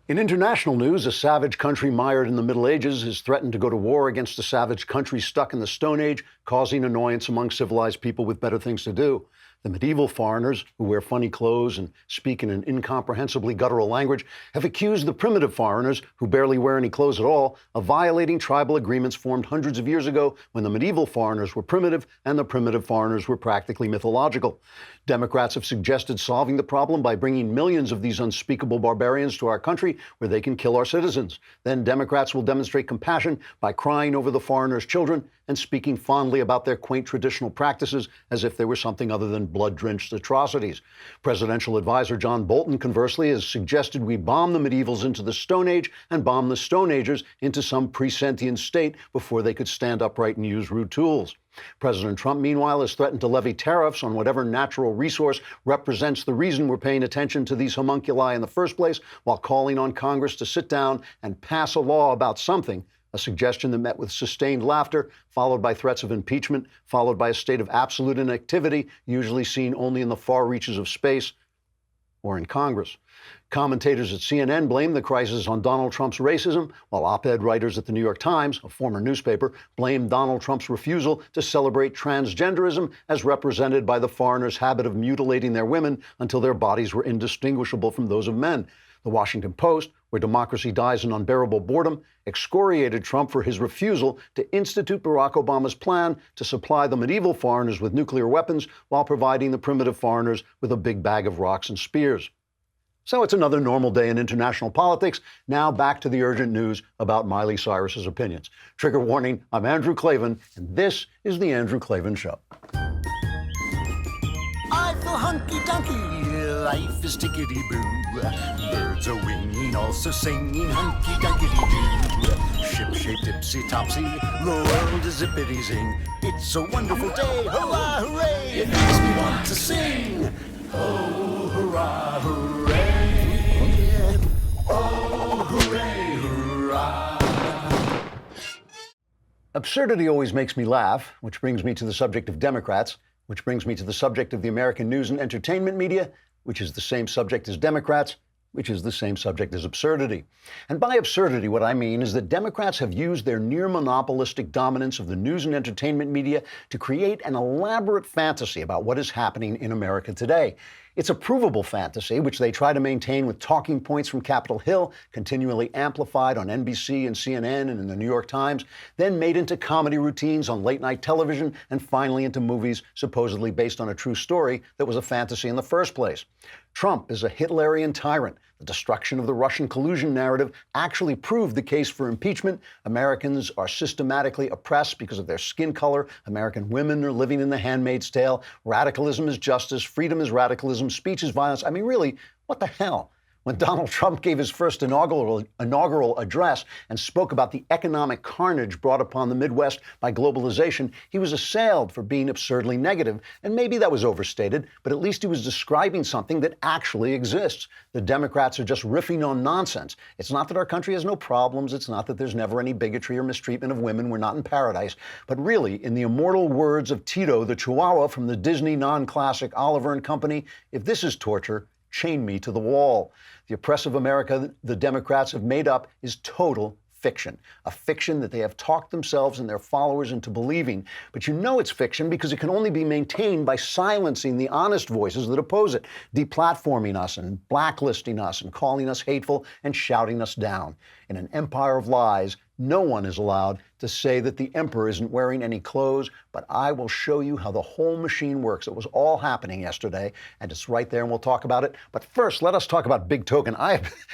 In international news, a savage country mired in the Middle Ages has threatened to go to war against a savage country stuck in the Stone Age, causing annoyance among civilized people with better things to do. The medieval foreigners, who wear funny clothes and speak in an incomprehensibly guttural language, have accused the primitive foreigners, who barely wear any clothes at all, of violating tribal agreements formed hundreds of years ago when the medieval foreigners were primitive and the primitive foreigners were practically mythological. Democrats have suggested solving the problem by bringing millions of these unspeakable barbarians to our country where they can kill our citizens. Then Democrats will demonstrate compassion by crying over the foreigners' children and speaking fondly about their quaint traditional practices as if they were something other than blood-drenched atrocities. Presidential advisor John Bolton, conversely, has suggested we bomb the medievals into the Stone Age and bomb the Stone Agers into some pre-sentient state before they could stand upright and use rude tools. President Trump, meanwhile, has threatened to levy tariffs on whatever natural resource represents the reason we're paying attention to these homunculi in the first place, while calling on Congress to sit down and pass a law about something, a suggestion that met with sustained laughter, followed by threats of impeachment, followed by a state of absolute inactivity, usually seen only in the far reaches of space or in Congress. Commentators at CNN blame the crisis on Donald Trump's racism, while op-ed writers at the New York Times, a former newspaper, blame Donald Trump's refusal to celebrate transgenderism as represented by the foreigners' habit of mutilating their women until their bodies were indistinguishable from those of men. The Washington Post, where democracy dies in unbearable boredom, excoriated Trump for his refusal to institute Barack Obama's plan to supply the medieval foreigners with nuclear weapons while providing the primitive foreigners with a big bag of rocks and spears. So it's another normal day in international politics. Now back to the urgent news about Miley Cyrus's opinions. Trigger warning, I'm Andrew Klavan, and this is The Andrew Klavan Show. I feel hunky-dunky, life is tickety-boo. Birds are winging, also singing hunky-dunky-doo. Ship-shaped, ipsy-topsy, the world is zippity-zing. It's a wonderful day, hurrah, hooray! It makes me want to sing. Oh, hurrah, hooray! Oh, hooray, hurrah! Absurdity always makes me laugh, which brings me to the subject of Democrats, which brings me to the subject of the American news and entertainment media, which is the same subject as Democrats, which is the same subject as absurdity. And by absurdity, what I mean is that Democrats have used their near monopolistic dominance of the news and entertainment media to create an elaborate fantasy about what is happening in America today. It's a provable fantasy, which they try to maintain with talking points from Capitol Hill, continually amplified on NBC and CNN and in the New York Times, then made into comedy routines on late-night television, and finally into movies supposedly based on a true story that was a fantasy in the first place. Trump is a Hitlerian tyrant. The destruction of the Russian collusion narrative actually proved the case for impeachment. Americans are systematically oppressed because of their skin color. American women are living in the Handmaid's Tale. Radicalism is justice. Freedom is radicalism. Speech is violence. I mean, really, what the hell? When Donald Trump gave his first inaugural address and spoke about the economic carnage brought upon the Midwest by globalization, he was assailed for being absurdly negative. And maybe that was overstated, but at least he was describing something that actually exists. The Democrats are just riffing on nonsense. It's not that our country has no problems. It's not that there's never any bigotry or mistreatment of women. We're not in paradise. But really, in the immortal words of Tito the Chihuahua from the Disney non-classic Oliver and Company, if this is torture, chain me to the wall. The oppressive America the Democrats have made up is total fiction, a fiction that they have talked themselves and their followers into believing. But you know it's fiction because it can only be maintained by silencing the honest voices that oppose it, deplatforming us and blacklisting us and calling us hateful and shouting us down. In an empire of lies, no one is allowed to say that the emperor isn't wearing any clothes, but I will show you how the whole machine works. It was all happening yesterday, and it's right there, and we'll talk about it. But first, let us talk about Big Token.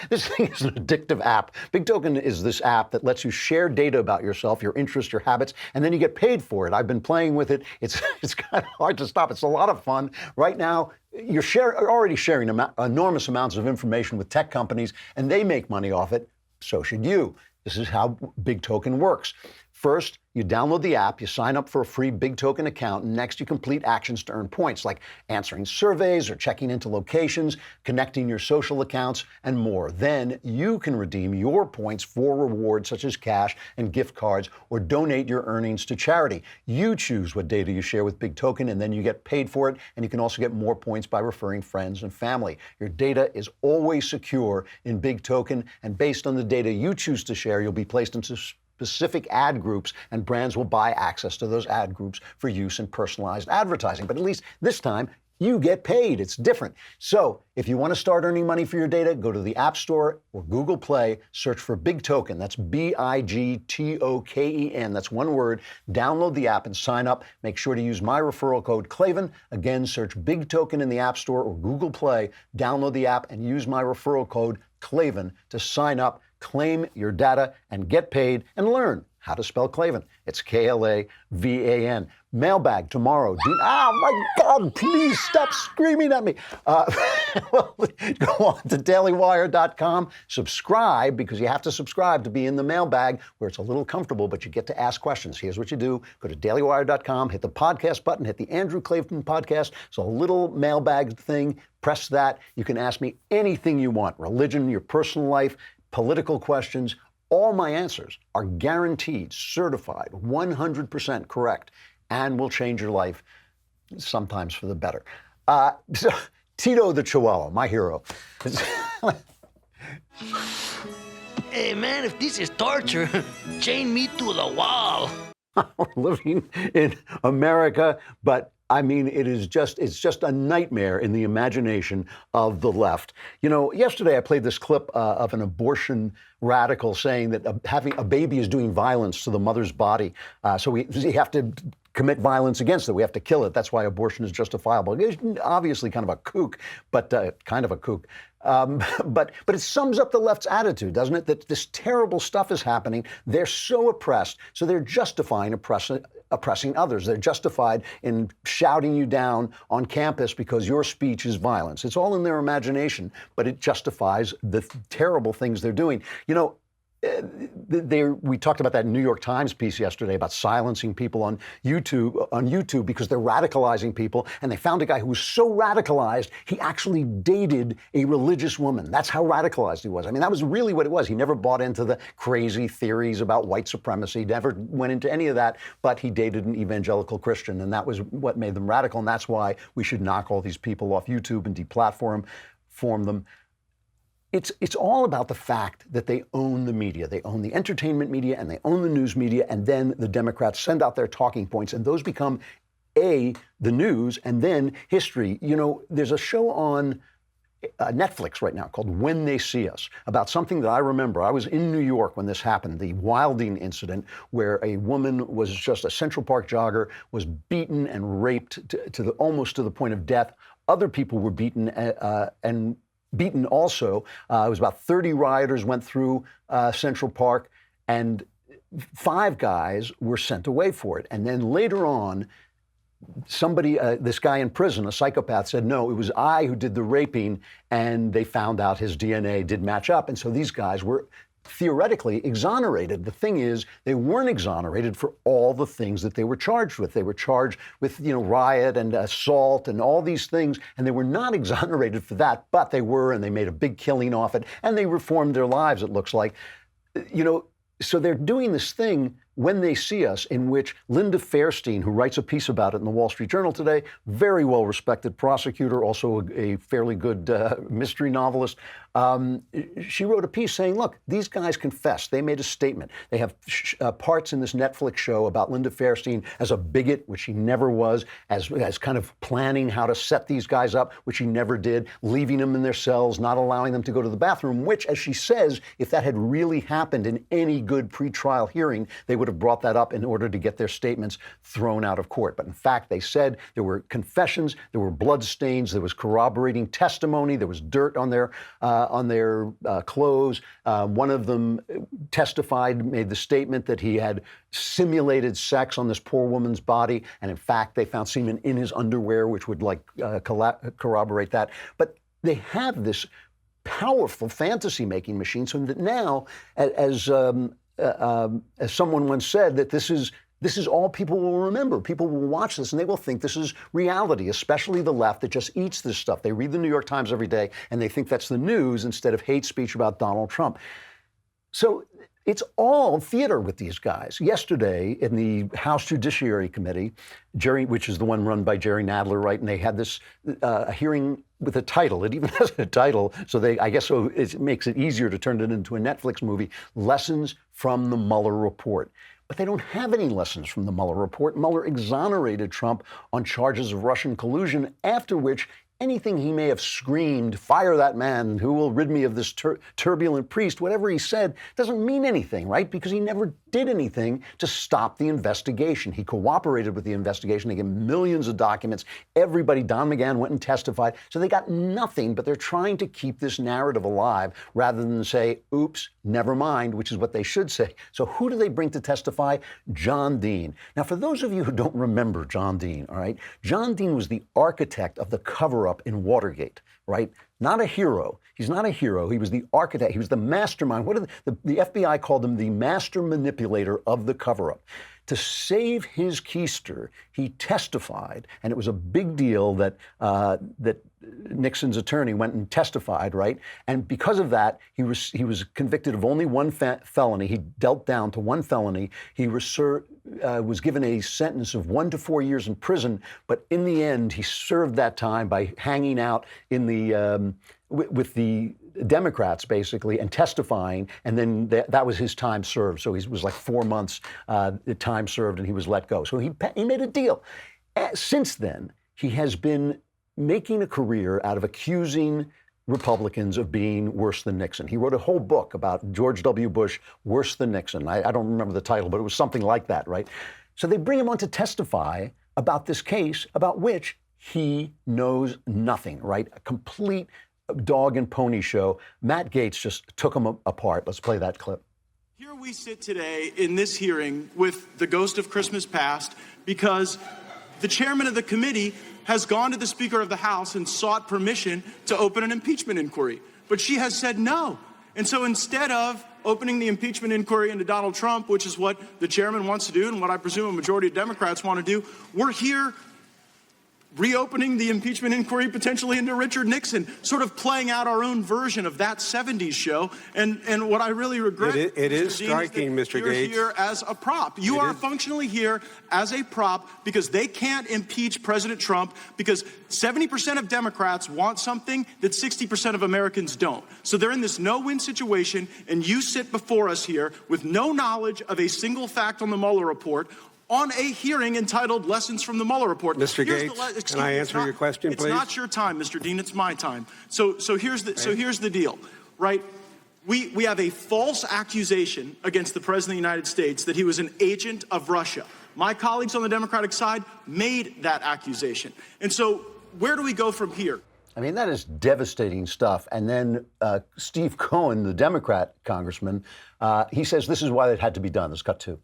This thing is an addictive app. Big Token is this app that lets you share data about yourself, your interests, your habits, and then you get paid for it. I've been playing with it. It's kind of hard to stop. It's a lot of fun. Right now, you're already sharing enormous amounts of information with tech companies, and they make money off it. So should you. This is how Big Token works. First, you download the app, you sign up for a free Big Token account, and next you complete actions to earn points, like answering surveys or checking into locations, connecting your social accounts, and more. Then you can redeem your points for rewards such as cash and gift cards, or donate your earnings to charity. You choose what data you share with Big Token, and then you get paid for it, and you can also get more points by referring friends and family. Your data is always secure in Big Token, and based on the data you choose to share, you'll be placed into specific ad groups, and brands will buy access to those ad groups for use in personalized advertising. But at least this time, you get paid. It's different. So if you want to start earning money for your data, go to the App Store or Google Play, search for Big Token. That's BIGTOKEN. That's one word. Download the app and sign up. Make sure to use my referral code Klavan. Again, search Big Token in the App Store or Google Play. Download the app and use my referral code Klavan to sign up, claim your data, and get paid, and learn how to spell Klavan. It's Klavan. Mailbag tomorrow. Oh my God, please stop screaming at me. Well, go on to dailywire.com, subscribe, because you have to subscribe to be in the mailbag, where it's a little comfortable, but you get to ask questions. Here's what you do. Go to dailywire.com, hit the podcast button, hit the Andrew Klavan podcast. It's a little mailbag thing. Press that. You can ask me anything you want. Religion, your personal life, political questions. All my answers are guaranteed, certified, 100% correct, and will change your life, sometimes for the better. So, Tito the Chihuahua, my hero. Hey man, if this is torture, chain me to the wall. We're living in America, but I mean, it's just a nightmare in the imagination of the left. You know, yesterday I played this clip of an abortion radical saying that having a baby is doing violence to the mother's body. So we have to commit violence against it. We have to kill it. That's why abortion is justifiable. It's obviously kind of a kook, but kind of a kook. But it sums up the left's attitude, doesn't it? That this terrible stuff is happening. They're so oppressed, so they're justifying oppressing others. They're justified in shouting you down on campus because your speech is violence. It's all in their imagination, but it justifies the terrible things they're doing. You know, we talked about that New York Times piece yesterday about silencing people on YouTube because they're radicalizing people. And they found a guy who was so radicalized, he actually dated a religious woman. That's how radicalized he was. I mean, that was really what it was. He never bought into the crazy theories about white supremacy, never went into any of that, but he dated an evangelical Christian. And that was what made them radical. And that's why we should knock all these people off YouTube and deplatform them. It's all about the fact that they own the media. They own the entertainment media and they own the news media, and then the Democrats send out their talking points, and those become the news and then history. You know, there's a show on Netflix right now called When They See Us, about something that I remember. I was in New York when this happened, the Wilding incident, where a woman was just a Central Park jogger, was beaten and raped almost to the point of death. Other people were beaten and beaten also. It was about 30 rioters went through Central Park, and 5 guys were sent away for it. And then later on, somebody, this guy in prison, a psychopath, said, no, it was I who did the raping, and they found out his DNA did match up. And so these guys were theoretically exonerated. The thing is, they weren't exonerated for all the things that they were charged with. They were charged with, riot and assault and all these things, and they were not exonerated for that, but they were, and they made a big killing off it, and they reformed their lives, it looks like. So they're doing this thing, When They See Us, in which Linda Fairstein, who writes a piece about it in the Wall Street Journal today, very well-respected prosecutor, also a fairly good mystery novelist, she wrote a piece saying, look, these guys confessed. They made a statement. They have parts in this Netflix show about Linda Fairstein as a bigot, which she never was, as kind of planning how to set these guys up, which she never did, leaving them in their cells, not allowing them to go to the bathroom, which, as she says, if that had really happened in any good pretrial hearing, they would have brought that up in order to get their statements thrown out of court. But in fact, they said there were confessions, there were blood stains, there was corroborating testimony, there was dirt on their clothes. One of them testified, made the statement that he had simulated sex on this poor woman's body, and in fact, they found semen in his underwear, which would corroborate that. But they have this powerful fantasy-making machine, so that now, as as someone once said, that this is all people will remember. People will watch this and they will think this is reality, especially the left that just eats this stuff. They read the New York Times every day and they think that's the news instead of hate speech about Donald Trump. So it's all theater with these guys. Yesterday in the House Judiciary Committee, which is the one run by Jerry Nadler, right? And they had this hearing with a title. It even has a title, so it makes it easier to turn it into a Netflix movie, Lessons from the Mueller Report. But they don't have any lessons from the Mueller report. Mueller exonerated Trump on charges of Russian collusion, after which anything he may have screamed, fire that man who will rid me of this turbulent priest, whatever he said, doesn't mean anything, right? Because he never did anything to stop the investigation. He cooperated with the investigation. They gave him millions of documents. Everybody, Don McGahn, went and testified. So they got nothing, but they're trying to keep this narrative alive rather than say, oops, never mind, which is what they should say. So who do they bring to testify? John Dean. Now, for those of you who don't remember John Dean, all right, John Dean was the architect of the cover-up in Watergate, right? Not a hero. He's not a hero. He was the architect. He was the mastermind. The FBI called him the master manipulator of the cover-up. To save his keister, he testified, and it was a big deal that Nixon's attorney went and testified, right? And because of that, he was convicted of only one felony. He dealt down to one felony. He was given a sentence of 1 to 4 years in prison, but in the end, he served that time by hanging out in the with the Democrats, basically, and testifying, and then that was his time served. So he was like 4 months time served, and he was let go. So he made a deal. Since then, he has been making a career out of accusing Republicans of being worse than Nixon. He wrote a whole book about George W. Bush, Worse Than Nixon. I don't remember the title, but it was something like that, right? So they bring him on to testify about this case, about which he knows nothing, right? A complete dog and pony show. Matt Gaetz just took him apart. Let's play that clip. Here we sit today in this hearing with the ghost of Christmas past because the chairman of the committee has gone to the Speaker of the House and sought permission to open an impeachment inquiry. But she has said no. And so instead of opening the impeachment inquiry into Donald Trump, which is what the chairman wants to do and what I presume a majority of Democrats want to do, we're here reopening the impeachment inquiry potentially into Richard Nixon, sort of playing out our own version of that 70s show. And what I really regret, it is striking, Mr. You're Gaetz, here as a prop. You are functionally here as a prop because they can't impeach President Trump because 70% of Democrats want something that 60% of Americans don't. So they're in this no-win situation, and you sit before us here with no knowledge of a single fact on the Mueller report, on a hearing entitled Lessons from the Mueller Report. Mr. Gaetz, can I answer your question, please? It's not your time, Mr. Dean. It's my time. So here's the deal, right? We have a false accusation against the President of the United States that he was an agent of Russia. My colleagues on the Democratic side made that accusation. And so where do we go from here? I mean, that is devastating stuff. And then Steve Cohen, the Democrat congressman, he says this is why it had to be done. Let's cut to.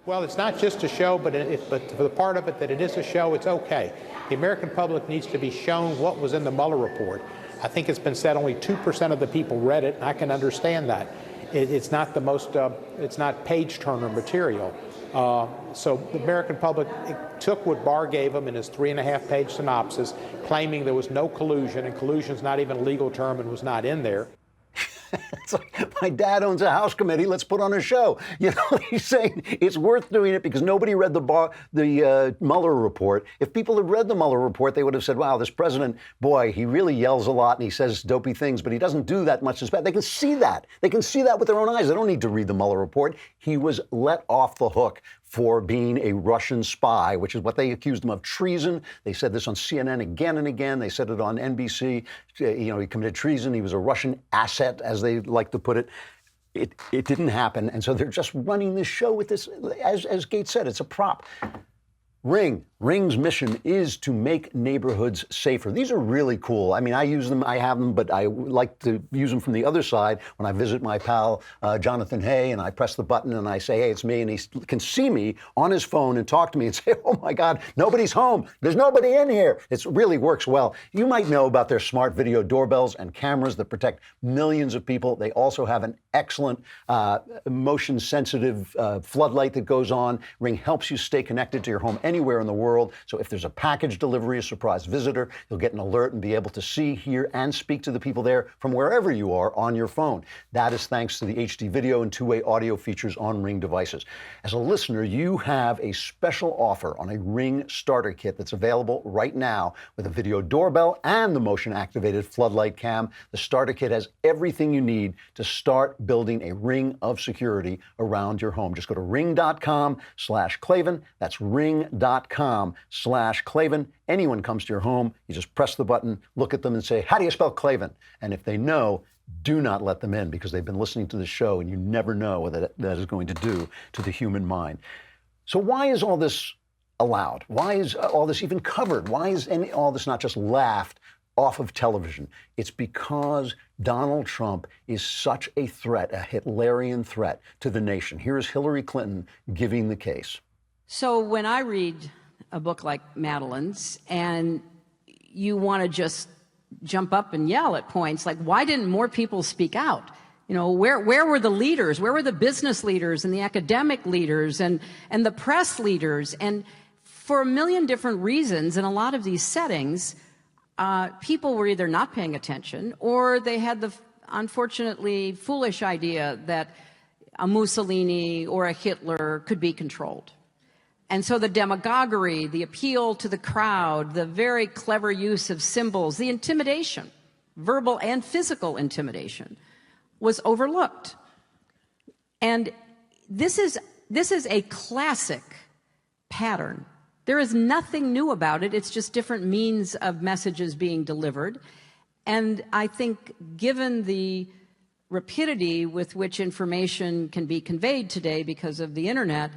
Well, it's not just a show, but for the part of it that it is a show, it's okay. The American public needs to be shown what was in the Mueller report. I think it's been said only 2% of the people read it, and I can understand that. It's not the most, it's not page-turner material. So the American public took what Barr gave them in his 3.5-page synopsis, claiming there was no collusion, and collusion's not even a legal term and was not in there. It's like, my dad owns a House committee, let's put on a show. You know, he's saying it's worth doing it because nobody read the Mueller report. If people had read the Mueller report, they would have said, wow, this president, boy, he really yells a lot and he says dopey things, but he doesn't do that much. They can see that. They can see that with their own eyes. They don't need to read the Mueller report. He was let off the hook for being a Russian spy, which is what they accused him of, treason. They said this on CNN again and again. They said it on NBC. You know, he committed treason. He was a Russian asset, as they like to put it. It didn't happen. And so they're just running this show with this, as Gaetz said, it's a prop. Ring. Ring's mission is to make neighborhoods safer. These are really cool. I mean, I use them, I have them, but I like to use them from the other side when I visit my pal, Jonathan Hay, and I press the button and I say, hey, it's me, and he can see me on his phone and talk to me and say, oh my God, nobody's home. There's nobody in here. It really works well. You might know about their smart video doorbells and cameras that protect millions of people. They also have an excellent motion-sensitive floodlight that goes on. Ring helps you stay connected to your home anywhere in the world. So if there's a package delivery, a surprise visitor, you'll get an alert and be able to see, hear, and speak to the people there from wherever you are on your phone. That is thanks to the HD video and two-way audio features on Ring devices. As a listener, you have a special offer on a Ring starter kit that's available right now with a video doorbell and the motion-activated floodlight cam. The starter kit has everything you need to start building a ring of security around your home. Just go to ring.com/Klavan. That's ring.com/Klavan. Anyone comes to your home, you just press the button, look at them and say, how do you spell Klavan? And if they know, do not let them in, because they've been listening to the show and you never know what that is going to do to the human mind. So why is all this allowed? Why is all this even covered? Why is all this not just laughed off of television? It's because Donald Trump is such a threat, a Hitlerian threat to the nation. Here is Hillary Clinton giving the case. So when I read a book like Madeline's and you want to just jump up and yell at points like, why didn't more people speak out? You know, where were the leaders? Where were the business leaders and the academic leaders and the press leaders? And for a million different reasons, in a lot of these settings, people were either not paying attention or they had the unfortunately foolish idea that a Mussolini or a Hitler could be controlled. And so the demagoguery, the appeal to the crowd, the very clever use of symbols, the intimidation, verbal and physical intimidation, was overlooked. And this is a classic pattern. There is nothing new about it. It's just different means of messages being delivered. And I think given the rapidity with which information can be conveyed today because of the internet,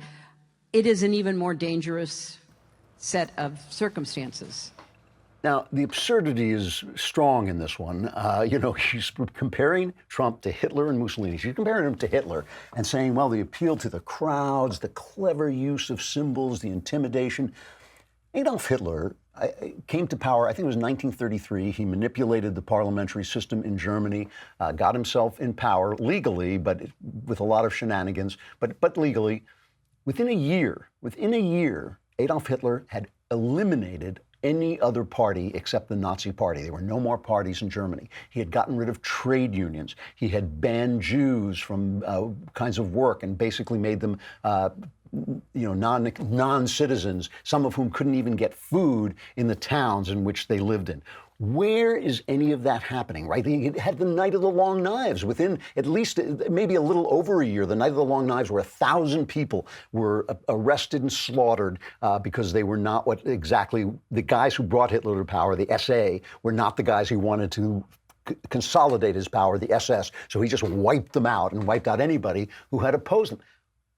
it is an even more dangerous set of circumstances. Now, the absurdity is strong in this one. She's comparing Trump to Hitler and Mussolini. She's comparing him to Hitler and saying, well, the appeal to the crowds, the clever use of symbols, the intimidation. Adolf Hitler came to power, I think it was 1933. He manipulated the parliamentary system in Germany, got himself in power legally, but with a lot of shenanigans, but legally. Within a year, Adolf Hitler had eliminated any other party except the Nazi Party. There were no more parties in Germany. He had gotten rid of trade unions. He had banned Jews from kinds of work and basically made them non-citizens, some of whom couldn't even get food in the towns in which they lived in. Where is any of that happening, right? He had the Night of the Long Knives. Within at least maybe a little over a year, the Night of the Long Knives, where 1,000 people were arrested and slaughtered because they were not what exactly the guys who brought Hitler to power, the SA, were not the guys who wanted to consolidate his power, the SS. So he just wiped them out and wiped out anybody who had opposed him.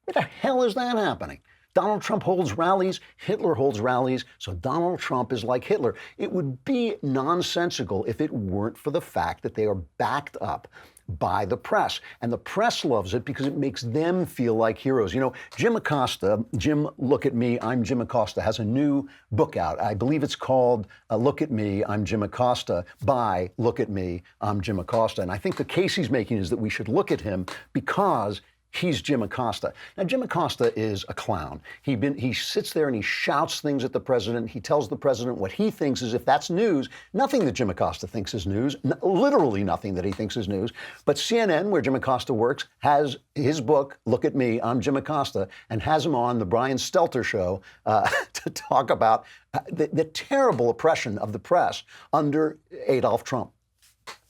Where the hell is that happening? Donald Trump holds rallies, Hitler holds rallies, so Donald Trump is like Hitler. It would be nonsensical if it weren't for the fact that they are backed up by the press. And the press loves it because it makes them feel like heroes. You know, Jim Acosta, Jim Look at Me, I'm Jim Acosta, has a new book out. I believe it's called Look at Me, I'm Jim Acosta, by Look at Me, I'm Jim Acosta. And I think the case he's making is that we should look at him because he's Jim Acosta. Now, Jim Acosta is a clown. He sits there and he shouts things at the president. He tells the president what he thinks is, if that's news, nothing that Jim Acosta thinks is news, literally nothing that he thinks is news. But CNN, where Jim Acosta works, has his book, Look at Me, I'm Jim Acosta, and has him on the Brian Stelter show to talk about the terrible oppression of the press under Adolf Trump.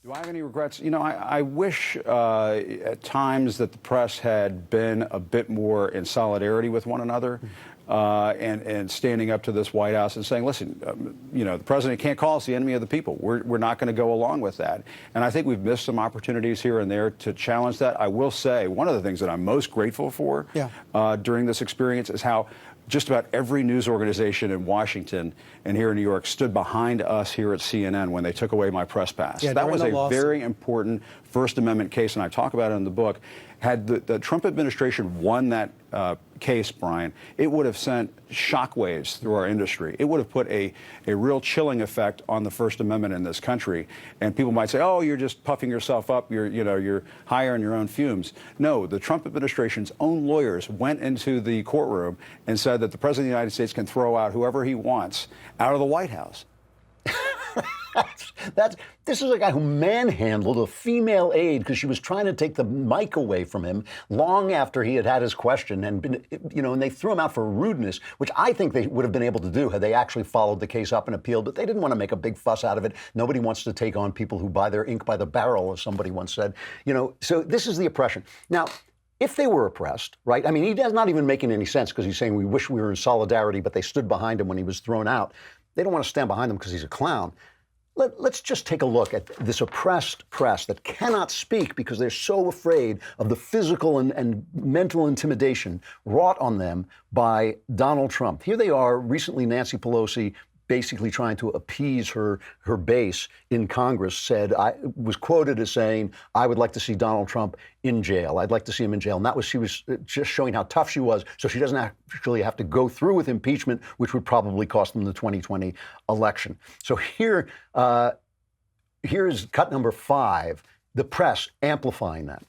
Do I have any regrets? You know, I wish at times that the press had been a bit more in solidarity with one another. and standing up to this White House and saying, listen, the president can't call us the enemy of the people. We're not going to go along with that. And I think we've missed some opportunities here and there to challenge that. I will say one of the things that I'm most grateful for during this experience is how just about every news organization in Washington and here in New York stood behind us here at CNN when they took away my press pass. That was a very important First Amendment case, and I talk about it in the book. Had the Trump administration won that case, Brian, it would have sent shockwaves through our industry. It would have put a real chilling effect on the First Amendment in this country. And people might say, oh, you're just puffing yourself up. You're higher on your own fumes. No, the Trump administration's own lawyers went into the courtroom and said that the President of the United States can throw out whoever he wants out of the White House. This is a guy who manhandled a female aide because she was trying to take the mic away from him long after he had his question, and and they threw him out for rudeness, which I think they would have been able to do had they actually followed the case up and appealed, but they didn't want to make a big fuss out of it. Nobody wants to take on people who buy their ink by the barrel, as somebody once said. So this is the oppression. Now, if they were oppressed, right? I mean, he does not even making any sense because he's saying we wish we were in solidarity, but they stood behind him when he was thrown out. They don't want to stand behind him because he's a clown. Let's just take a look at this oppressed press that cannot speak because they're so afraid of the physical and mental intimidation wrought on them by Donald Trump. Here they are, recently Nancy Pelosi, basically trying to appease her base in Congress, was quoted as saying, I would like to see Donald Trump in jail. I'd like to see him in jail. And she was just showing how tough she was, so she doesn't actually have to go through with impeachment, which would probably cost them the 2020 election. So here is cut number 5, the press amplifying that.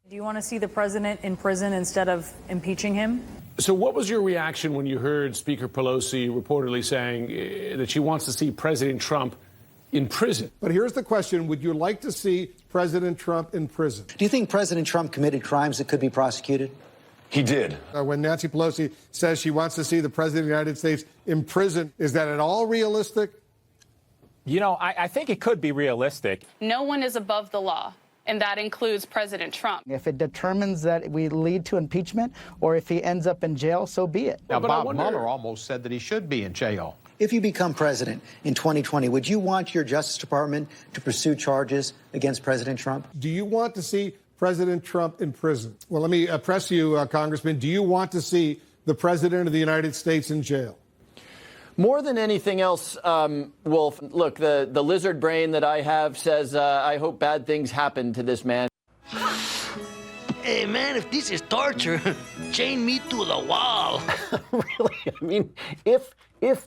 Do you want to see the president in prison instead of impeaching him? So what was your reaction when you heard Speaker Pelosi reportedly saying that she wants to see President Trump in prison? But here's the question. Would you like to see President Trump in prison? Do you think President Trump committed crimes that could be prosecuted? He did. When Nancy Pelosi says she wants to see the President of the United States in prison, is that at all realistic? I think it could be realistic. No one is above the law, and that includes President Trump. If it determines that we lead to impeachment or if he ends up in jail, so be it. Now, Bob Mueller almost said that he should be in jail. If you become president in 2020, would you want your Justice Department to pursue charges against President Trump? Do you want to see President Trump in prison? Well, let me press you, Congressman. Do you want to see the President of the United States in jail? More than anything else, Wolf, look, the lizard brain that I have says I hope bad things happen to this man. Hey, man, if this is torture, chain me to the wall. Really? I mean, if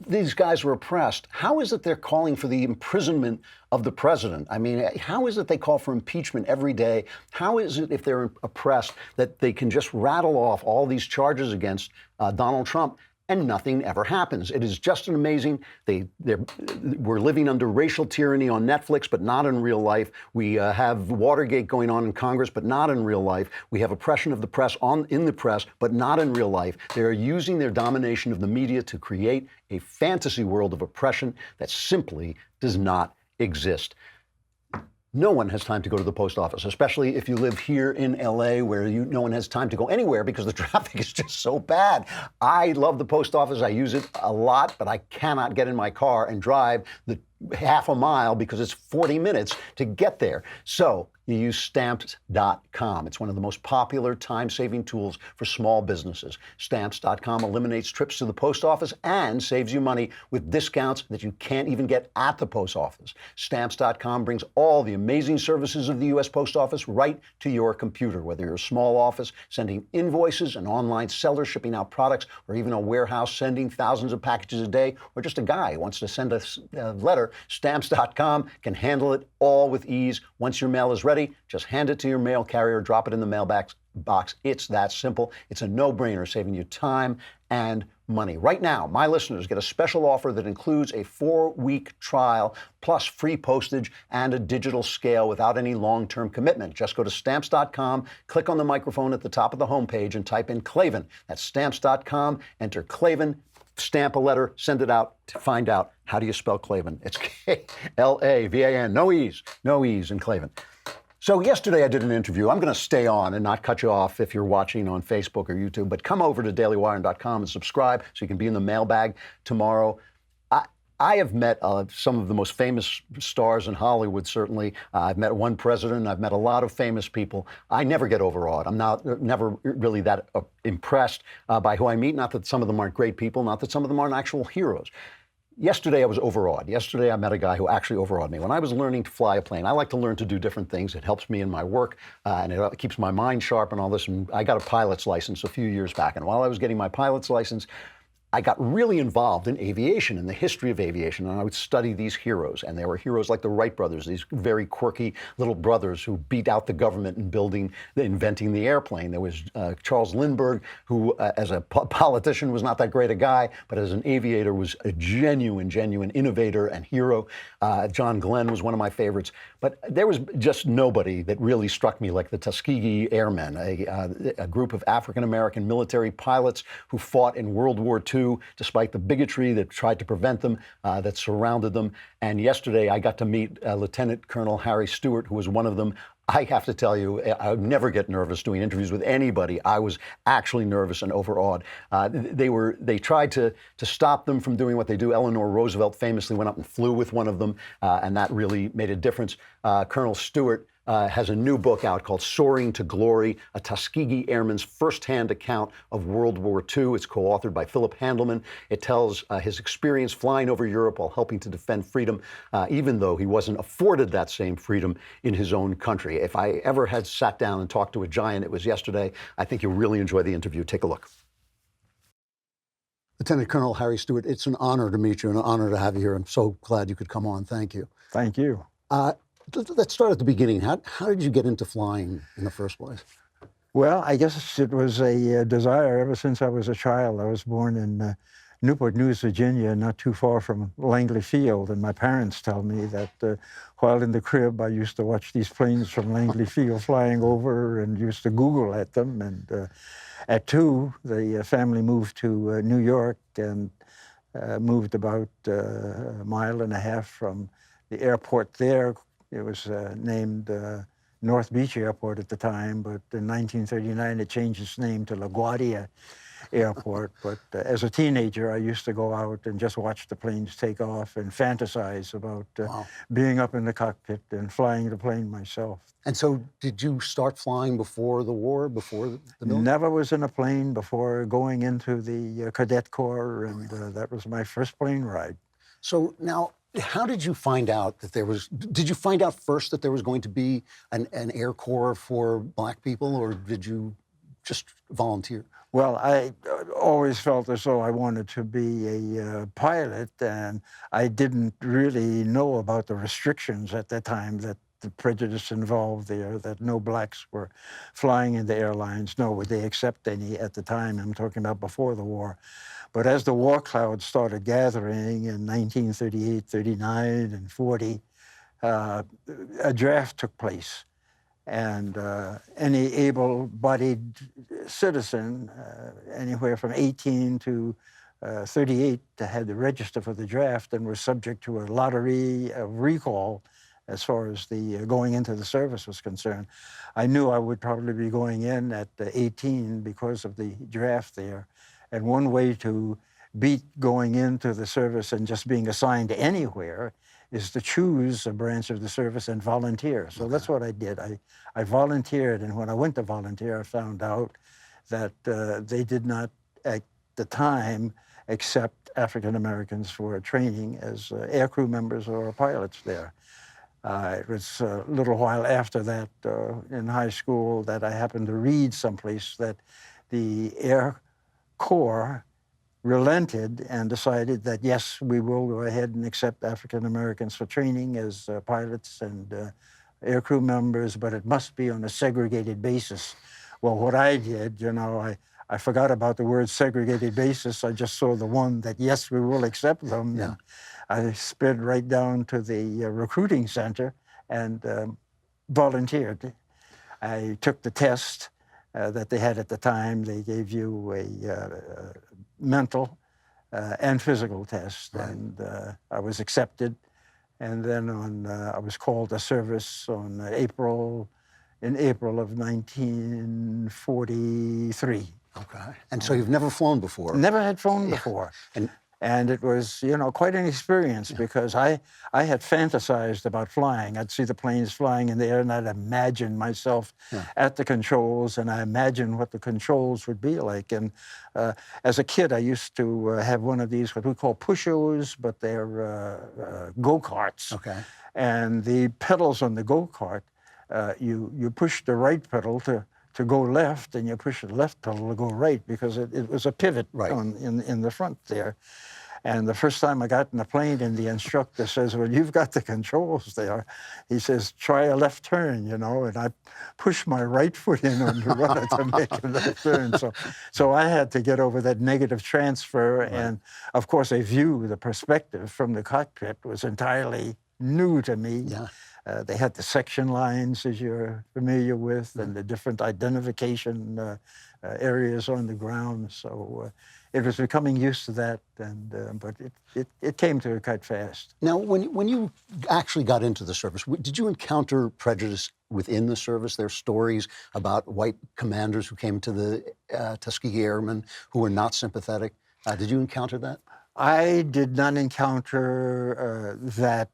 these guys were oppressed, how is it they're calling for the imprisonment of the president? I mean, how is it they call for impeachment every day? How is it, if they're oppressed, that they can just rattle off all these charges against Donald Trump and nothing ever happens? It is just an amazing. We're living under racial tyranny on Netflix, but not in real life. We have Watergate going on in Congress, but not in real life. We have oppression of the press in the press, but not in real life. They are using their domination of the media to create a fantasy world of oppression that simply does not exist. No one has time to go to the post office, especially if you live here in LA where no one has time to go anywhere because the traffic is just so bad. I love the post office. I use it a lot, but I cannot get in my car and drive the half a mile because it's 40 minutes to get there. So you use Stamps.com. It's one of the most popular time-saving tools for small businesses. Stamps.com eliminates trips to the post office and saves you money with discounts that you can't even get at the post office. Stamps.com brings all the amazing services of the U.S. Post Office right to your computer, whether you're a small office sending invoices, an online seller shipping out products, or even a warehouse sending thousands of packages a day, or just a guy who wants to send a letter. Stamps.com can handle it all with ease. Once your mail is ready, just hand it to your mail carrier, drop it in the mailbox. It's that simple. It's a no-brainer, saving you time and money. Right now, my listeners get a special offer that includes a 4-week trial plus free postage and a digital scale without any long-term commitment. Just go to Stamps.com, click on the microphone at the top of the homepage and type in Klavan. That's Stamps.com, enter Klavan, stamp a letter, send it out to find out how do you spell Klavan. It's Klavan, no E's in Klavan. So yesterday I did an interview. I'm going to stay on and not cut you off if you're watching on Facebook or YouTube, but come over to dailywire.com and subscribe so you can be in the mailbag tomorrow. I have met some of the most famous stars in Hollywood, certainly. I've met one president. I've met a lot of famous people. I never get overawed. I'm never really that impressed by who I meet. Not that some of them aren't great people, not that some of them aren't actual heroes. Yesterday, I was overawed. Yesterday, I met a guy who actually overawed me. When I was learning to fly a plane, I like to learn to do different things. It helps me in my work, and it keeps my mind sharp and all this. And I got a pilot's license a few years back. And while I was getting my pilot's license, I got really involved in aviation and the history of aviation, and I would study these heroes. And there were heroes like the Wright brothers, these very quirky little brothers who beat out the government in inventing the airplane. There was Charles Lindbergh, who as a politician was not that great a guy, but as an aviator was a genuine innovator and hero. John Glenn was one of my favorites. But there was just nobody that really struck me like the Tuskegee Airmen, a group of African-American military pilots who fought in World War II despite the bigotry that tried to prevent them, that surrounded them. And yesterday I got to meet Lieutenant Colonel Harry Stewart, who was one of them. I have to tell you, I would never get nervous doing interviews with anybody. I was actually nervous and overawed. They tried to stop them from doing what they do. Eleanor Roosevelt famously went up and flew with one of them, and that really made a difference. Colonel Stewart has a new book out called Soaring to Glory, a Tuskegee Airman's firsthand account of World War II. It's co-authored by Philip Handelman. It tells his experience flying over Europe while helping to defend freedom, even though he wasn't afforded that same freedom in his own country. If I ever had sat down and talked to a giant, it was yesterday. I think you'll really enjoy the interview. Take a look. Lieutenant Colonel Harry Stewart, it's an honor to meet you and an honor to have you here. I'm so glad you could come on. Thank you. Thank you. Let's start at the beginning. How did you get into flying in the first place? Well, I guess it was a desire ever since I was a child. I was born in Newport News, Virginia, not too far from Langley Field. And my parents tell me that while in the crib, I used to watch these planes from Langley Field flying over and used to Google at them. And at 2, the family moved to New York and moved about a mile and a half from the airport there. It was named North Beach Airport at the time, but in 1939 it changed its name to LaGuardia Airport. But as a teenager, I used to go out and just watch the planes take off and fantasize about being up in the cockpit and flying the plane myself. And so did you start flying before the war, before the military? Never was in a plane before going into the Cadet Corps, and that was my first plane ride. So now, how did you find out that did you find out first that there was going to be an Air Corps for black people, or did you just volunteer? Well, I always felt as though I wanted to be a pilot, and I didn't really know about the restrictions at that time, that the prejudice involved there, that no blacks were flying in the airlines, nor would they accept any at the time. I'm talking about before the war. But as the war cloud started gathering in 1938, 39, and 40, a draft took place. And any able-bodied citizen, anywhere from 18 to 38, had to register for the draft and were subject to a lottery of recall as far as the going into the service was concerned. I knew I would probably be going in at 18 because of the draft there. And one way to beat going into the service and just being assigned anywhere is to choose a branch of the service and volunteer. So that's what I did. I volunteered, and when I went to volunteer, I found out that they did not, at the time, accept African Americans for training as aircrew members or pilots there. It was a little while after that, in high school, that I happened to read someplace that the Air Corps relented and decided that, yes, we will go ahead and accept African Americans for training as pilots and aircrew members, but it must be on a segregated basis. Well, what I did, I forgot about the word segregated basis. I just saw the one that, yes, we will accept them. Yeah. I sped right down to the recruiting center and volunteered. I took the test that they had at the time. They gave you a mental and physical test, right. And I was accepted. And then I was called to service in April of 1943. Okay. And so you've never flown before? Never had flown before. And it was, quite an experience because I had fantasized about flying. I'd see the planes flying in the air and I'd imagine myself at the controls, and I imagined what the controls would be like. And as a kid, I used to have one of these, what we call pushos, but they're go-karts. Okay. And the pedals on the go-kart, you push the right pedal to go left, and you push the left pedal to go right, because it was a pivot in the front there. And the first time I got in the plane, and the instructor says, well, you've got the controls there. He says, try a left turn, and I pushed my right foot in on the rudder to make a left turn. So I had to get over that negative transfer. Right. And of course, a view, the perspective from the cockpit was entirely new to me. Yeah. They had the section lines, as you're familiar with, and the different identification areas on the ground. So it was becoming used to that, but it came to it quite fast. Now, when you actually got into the service, did you encounter prejudice within the service? There are stories about white commanders who came to the Tuskegee Airmen who were not sympathetic. Did you encounter that? I did not encounter that.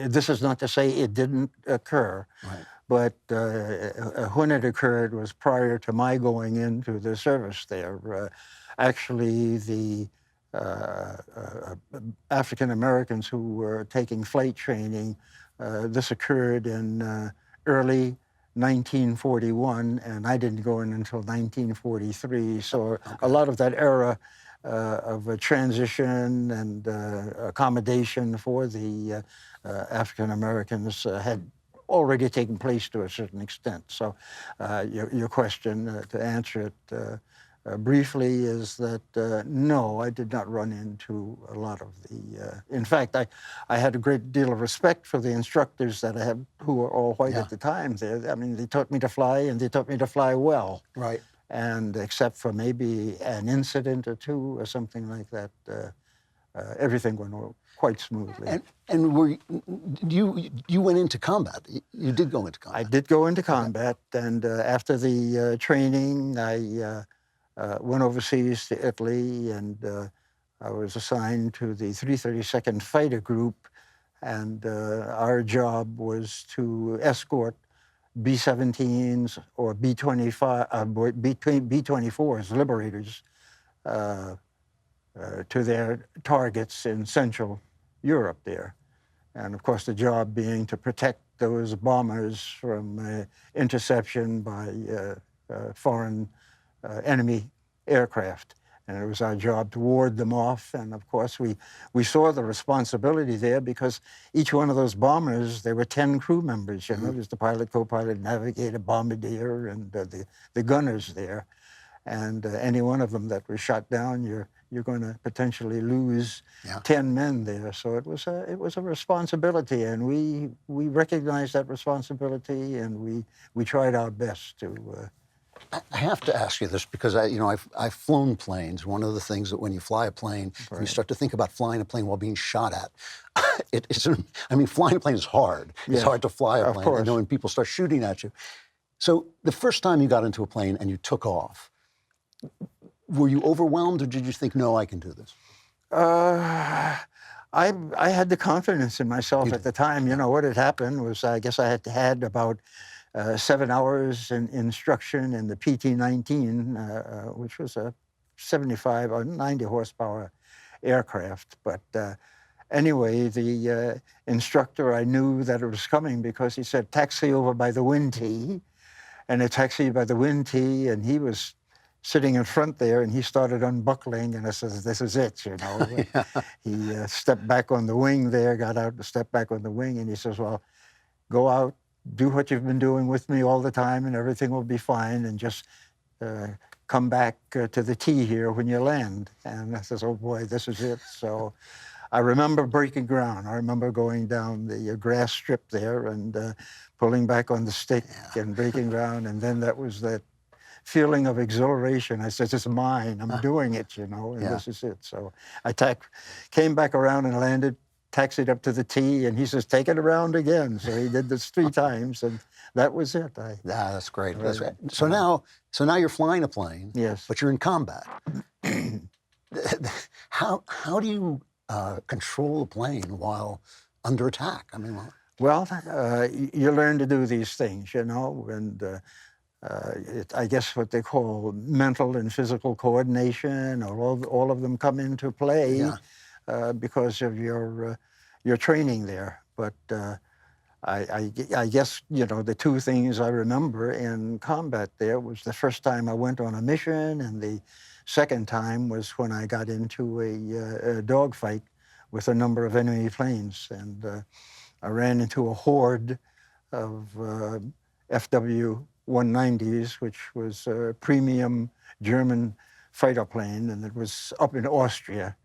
This is not to say it didn't occur, but when it occurred was prior to my going into the service there. Actually, the African Americans who were taking flight training, this occurred in early 1941, and I didn't go in until 1943. So a lot of that era of a transition and accommodation for the African Americans had already taken place to a certain extent. So your question, to answer it briefly, is that no, I did not run into a lot of the... in fact, I had a great deal of respect for the instructors that I had, who were all white at the time. I mean, they taught me to fly, and they taught me to fly well. Right. And except for maybe an incident or two or something like that, everything went quite smoothly. And you went into combat? You did go into combat? I did go into combat, and after the training, I went overseas to Italy, and I was assigned to the 332nd Fighter Group, and our job was to escort B-17s or B-24s, Liberators, to their targets in Central Europe there. And of course, the job being to protect those bombers from interception by foreign enemy aircraft. And it was our job to ward them off. And of course, we saw the responsibility there, because each one of those bombers, there were 10 crew members. There's the pilot, co-pilot, navigator, bombardier, and the gunners there. And any one of them that was shot down, you're going to potentially lose 10 men there. So it was a responsibility, and we recognized that responsibility, and we tried our best to. I have to ask you this because I've flown planes. One of the things that when you fly a plane, and you start to think about flying a plane while being shot at, flying a plane is hard. It's hard to fly a plane. Of course. When people start shooting at you. So the first time you got into a plane and you took off, were you overwhelmed, or did you think, no, I can do this? I had the confidence in myself at the time. What had happened was, I guess I had about 7 hours in instruction in the PT-19, which was a 75 or 90 horsepower aircraft. But anyway, the instructor, I knew that it was coming because he said, taxi over by the wind tee. And I taxied by the wind tee, and he was sitting in front there, and he started unbuckling, and I said, this is it, He stepped back on the wing there, got out and stepped back on the wing, and he says, well, go out, do what you've been doing with me all the time, and everything will be fine, and just come back to the tee here when you land. And I says, oh boy, this is it. So I remember breaking ground. I remember going down the grass strip there and pulling back on the stick and breaking ground, and then that was that feeling of exhilaration. I said, it's mine, I'm doing it, and this is it. So I came back around and landed taxied up to the tee, and he says, take it around again. So he did this 3 times, and that was it. That's great. That's right. So now you're flying a plane. Yes. But you're in combat. How do you control a plane while under attack? I mean, well, you learn to do these things, you know, and I guess what they call mental and physical coordination, or all of them come into play because of your training there. But I guess, you know, the 2 things I remember in combat there was the first time I went on a mission, and the second time was when I got into a dogfight with a number of enemy planes, and I ran into a horde of FW-190s, which was a premium German fighter plane, and it was up in Austria.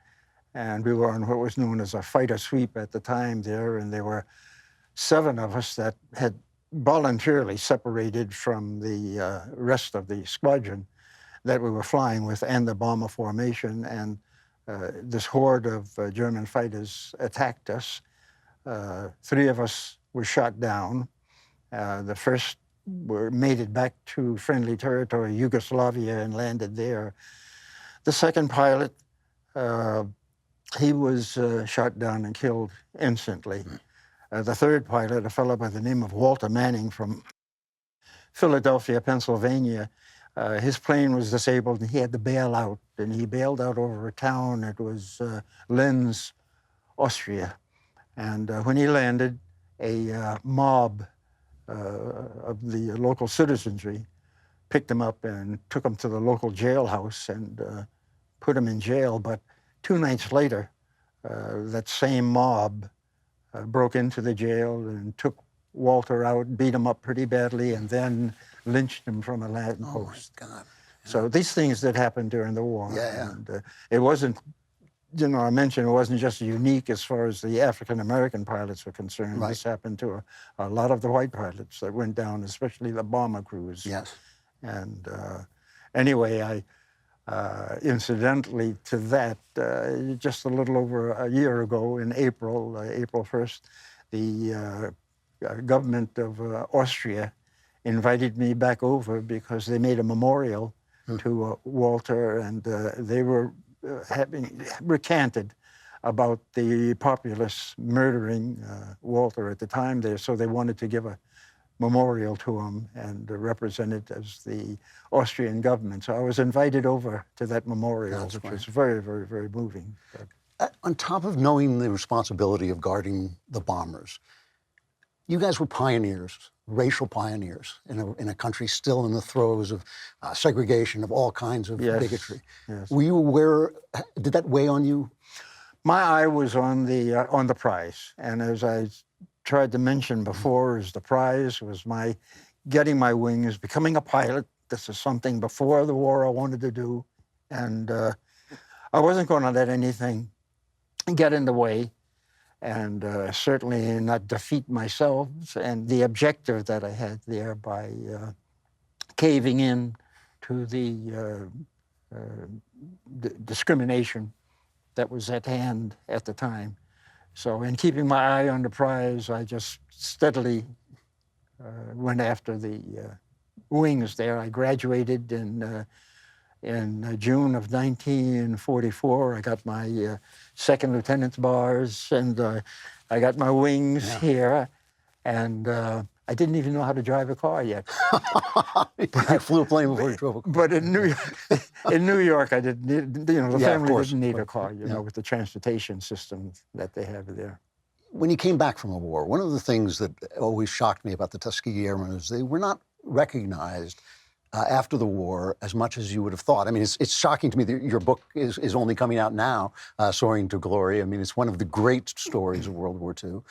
And we were on what was known as a fighter sweep at the time there, and there were 7 of us that had voluntarily separated from the rest of the squadron that we were flying with and the bomber formation, and this horde of German fighters attacked us. 3 of us were shot down. The first made it back to friendly territory, Yugoslavia, and landed there. The second pilot, he was shot down and killed instantly. The third pilot, a fellow by the name of Walter Manning from Philadelphia, Pennsylvania, his plane was disabled and he had to bail out. And he bailed out over a town. It was Linz, Austria. And when he landed, a mob of the local citizenry picked him up and took him to the local jailhouse and put him in jail. But 2 nights later, that same mob broke into the jail and took Walter out, beat him up pretty badly, and then lynched him from a lamppost. Oh, my God. So these things did happen during the war. Yeah. And it wasn't, you know, I mentioned it wasn't just unique as far as the African-American pilots were concerned. Right. This happened to a lot of the white pilots that went down, especially the bomber crews. Yes. And anyway, incidentally to that, just a little over a year ago in April 1st, the government of Austria invited me back over because they made a memorial to Walter, and they were having recanted about the populace murdering Walter at the time there, so they wanted to give a memorial to him and represent it as the Austrian government. So I was invited over to that memorial, which was very, very, very moving. On top of knowing the responsibility of guarding the bombers, you guys were pioneers, racial pioneers, in a country still in the throes of segregation, of all kinds of bigotry. Yes. Were you aware? Did that weigh on you? My eye was on the prize, and as I tried to mention before, the prize was my getting my wings, becoming a pilot. This is something before the war I wanted to do, and I wasn't going to let anything get in the way, and certainly not defeat myself and the objective that I had there by caving in to the discrimination that was at hand at the time. So in keeping my eye on the prize, I just steadily went after the wings there. I graduated in June of 1944. I got my second lieutenant's bars, and I got my wings here, and I didn't even know how to drive a car yet. You flew a plane before you drove a car. But in New York, I didn't need, you know, the family didn't need a car, you know, with the transportation system that they have there. When you came back from the war, one of the things that always shocked me about the Tuskegee Airmen is they were not recognized after the war as much as you would have thought. I mean, it's shocking to me that your book is only coming out now, Soaring to Glory. I mean, it's one of the great stories of World War II.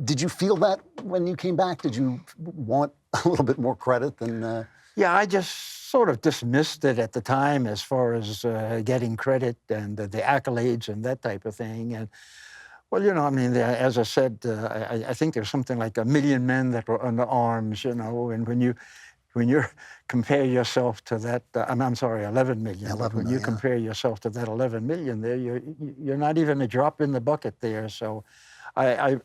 Did you feel that when you came back? Did you want a little bit more credit than... Yeah, I just sort of dismissed it at the time as far as getting credit and the accolades and that type of thing. And, well, you know, I mean, as I said, I think there's something like 1 million men that were under arms, you know, and when when you compare yourself to that, I'm sorry, 11 million. 11 when million, you compare yourself to that 11 million there, you're not even a drop in the bucket there. So I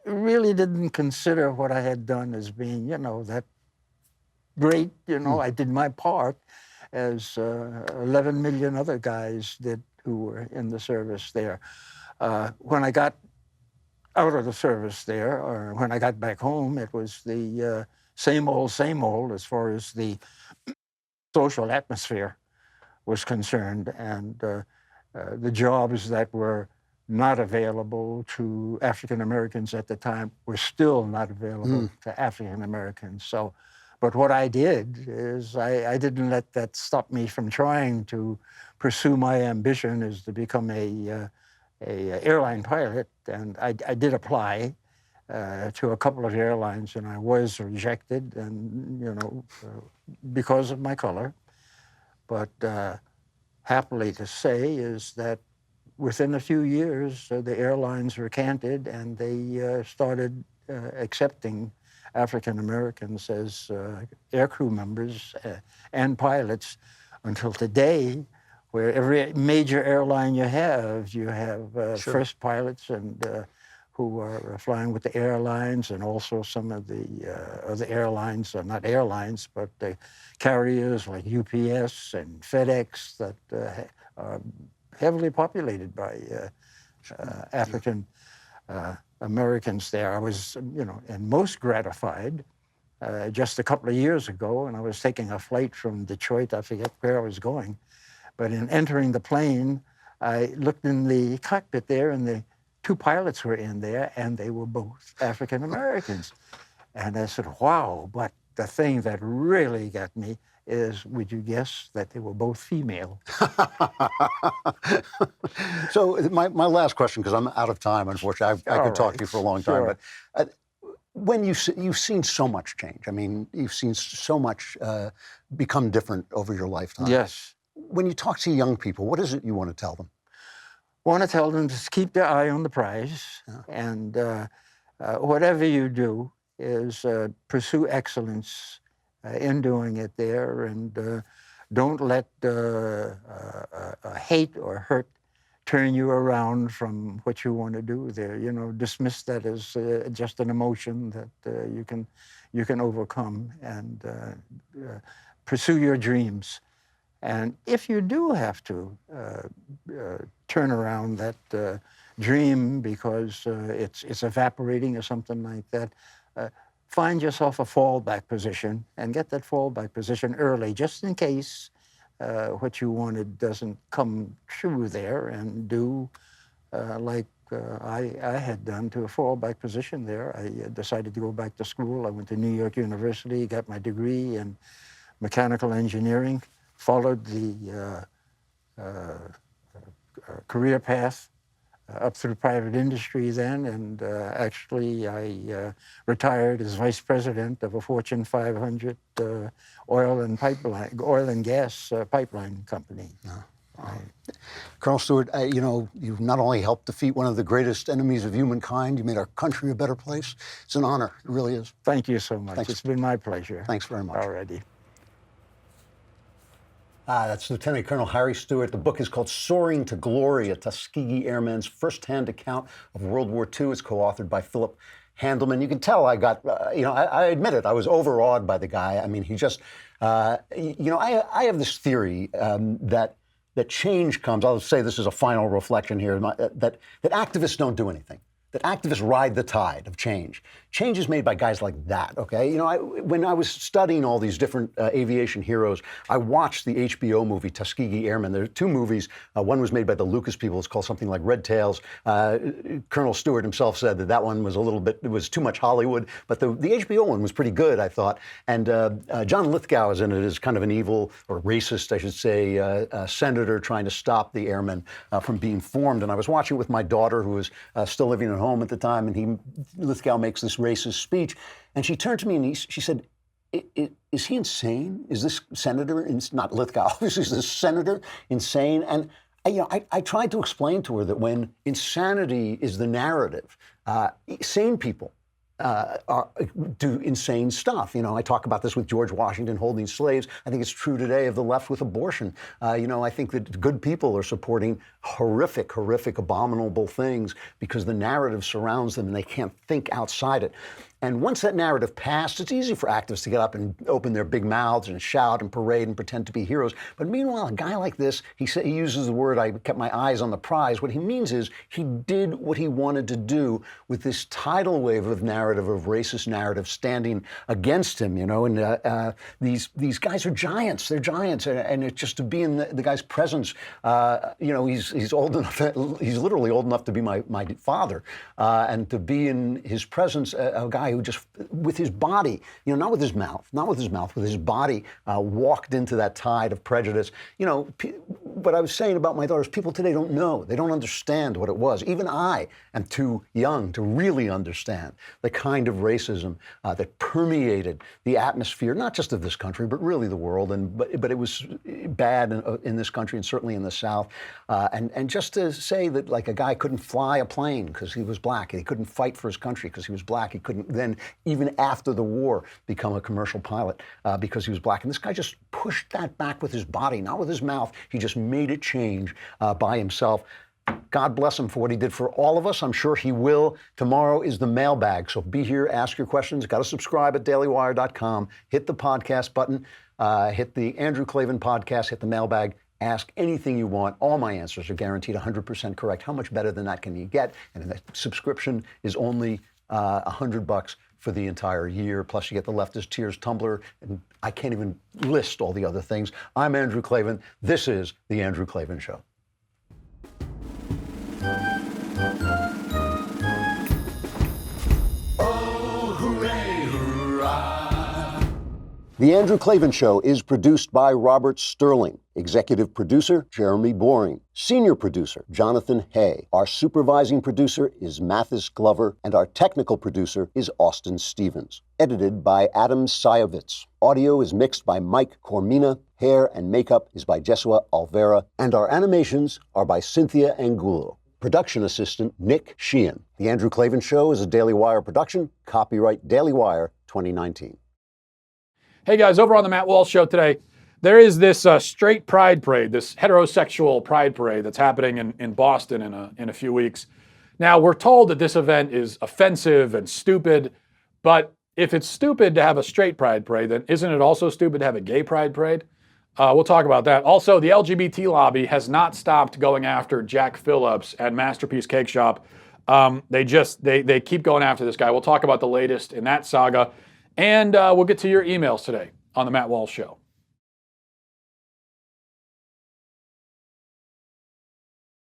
really didn't consider what I had done as being, that great. I did my part as 11 million other guys did who were in the service there. When I got out of the service there, or when I got back home, it was the same old as far as the social atmosphere was concerned, and the jobs that were not available to African Americans at the time were still not available to African Americans. So, but what I did is I didn't let that stop me from trying to pursue my ambition is to become a airline pilot, and I did apply to a couple of airlines, and I was rejected, and because of my color. But happily to say is that within a few years, the airlines recanted, and they started accepting African Americans as aircrew members and pilots until today, where every major airline you have first pilots and who are flying with the airlines, and also some of the other airlines, or not airlines, but the carriers like UPS and FedEx that are heavily populated by African Americans there. I was, and most gratified just a couple of years ago, and I was taking a flight from Detroit. I forget where I was going, but in entering the plane, I looked in the cockpit there, and the two pilots were in there, and they were both African Americans. And I said, wow, but the thing that really got me is, would you guess that they were both female? So my last question, because I'm out of time, unfortunately. I could talk to you for a long time, but when you've seen so much change, I mean, you've seen so much become different over your lifetime. Yes. When you talk to young people, what is it you want to tell them? I want to tell them to keep their eye on the prize, and whatever you do is pursue excellence in doing it there, and don't let hate or hurt turn you around from what you want to do there. Dismiss that as just an emotion that you can overcome, and pursue your dreams. And if you do have to turn around that dream because it's evaporating or something like that, find yourself a fallback position and get that fallback position early, just in case what you wanted doesn't come true there, and do like I had done to a fallback position there. I decided to go back to school. I went to New York University, got my degree in mechanical engineering, followed the career path up through private industry then, and actually I retired as vice president of a Fortune 500 oil and gas pipeline company. Colonel Stewart, you've not only helped defeat one of the greatest enemies of humankind, you made our country a better place. It's an honor. It really is. Thank you so much. Thanks. It's been my pleasure. Thanks very much. Already. That's Lieutenant Colonel Harry Stewart. The book is called Soaring to Glory, a Tuskegee Airman's first-hand account of World War II. It's co-authored by Philip Handelman. You can tell I got, I admit it, I was overawed by the guy. I mean, he just, I have this theory that change comes, I'll say this is a final reflection here, that activists don't do anything. That activists ride the tide of change. Change is made by guys like that, okay? When I was studying all these different aviation heroes, I watched the HBO movie Tuskegee Airmen. There are two movies. One was made by the Lucas people. It's called something like Red Tails. Colonel Stewart himself said that one was it was too much Hollywood, but the HBO one was pretty good, I thought. And John Lithgow is in it as kind of an evil, or racist, I should say, senator trying to stop the airmen from being formed. And I was watching it with my daughter, who was still living at home at the time, and Lithgow makes this racist speech, and she turned to me and she said, is he insane? Is this senator, not Lithgow, obviously, is this senator insane? And I tried to explain to her that when insanity is the narrative, sane people do insane stuff. You know, I talk about this with George Washington holding slaves. I think it's true today of the left with abortion. You know, I think that good people are supporting horrific, abominable things because the narrative surrounds them and they can't think outside it. And once that narrative passed, it's easy for activists to get up and open their big mouths and shout and parade and pretend to be heroes. But meanwhile, a guy like this, he uses the word, I kept my eyes on the prize. What he means is he did what he wanted to do with this tidal wave of narrative, of racist narrative standing against him, you know. And these guys are giants. They're giants. And it's just to be in the guy's presence, you know, he's old enough, he's literally old enough to be my father. And to be in his presence, a guy who just, with his body, you know, not with his mouth, with his body, walked into that tide of prejudice. You know, what I was saying about my daughters, people today don't know. They don't understand what it was. Even I am too young to really understand the kind of racism that permeated the atmosphere, not just of this country, but really the world. But it was bad in this country and certainly in the South. And just to say that, like, a guy couldn't fly a plane because he was black, and he couldn't fight for his country because he was black, he couldn't then, even after the war, become a commercial pilot because he was black. And this guy just pushed that back with his body, not with his mouth. He just made it change by himself. God bless him for what he did for all of us. I'm sure he will. Tomorrow is the mailbag, so be here, ask your questions. Got to subscribe at dailywire.com. Hit the podcast button, hit the Andrew Klavan podcast, hit the mailbag. Ask anything you want. All my answers are guaranteed 100% correct. How much better than that can you get? And the subscription is only $100 for the entire year. Plus, you get the Leftist Tears tumbler, and I can't even list all the other things. I'm Andrew Klavan. This is The Andrew Klavan Show. Oh, hooray, hurrah. The Andrew Klavan Show is produced by Robert Sterling. Executive producer, Jeremy Boring. Senior producer, Jonathan Hay. Our supervising producer is Mathis Glover, and our technical producer is Austin Stevens. Edited by Adam Sayevitz. Audio is mixed by Mike Cormina. Hair and makeup is by Jesua Alvera. And our animations are by Cynthia Angulo. Production assistant, Nick Sheehan. The Andrew Klavan Show is a Daily Wire production. Copyright Daily Wire 2019. Hey guys, over on the Matt Walsh Show today, there is this straight pride parade, this heterosexual pride parade that's happening in Boston in a few weeks. Now, we're told that this event is offensive and stupid, but if it's stupid to have a straight pride parade, then isn't it also stupid to have a gay pride parade? We'll talk about that. Also, the LGBT lobby has not stopped going after Jack Phillips and Masterpiece Cake Shop. They keep going after this guy. We'll talk about the latest in that saga, and we'll get to your emails today on the Matt Walsh Show.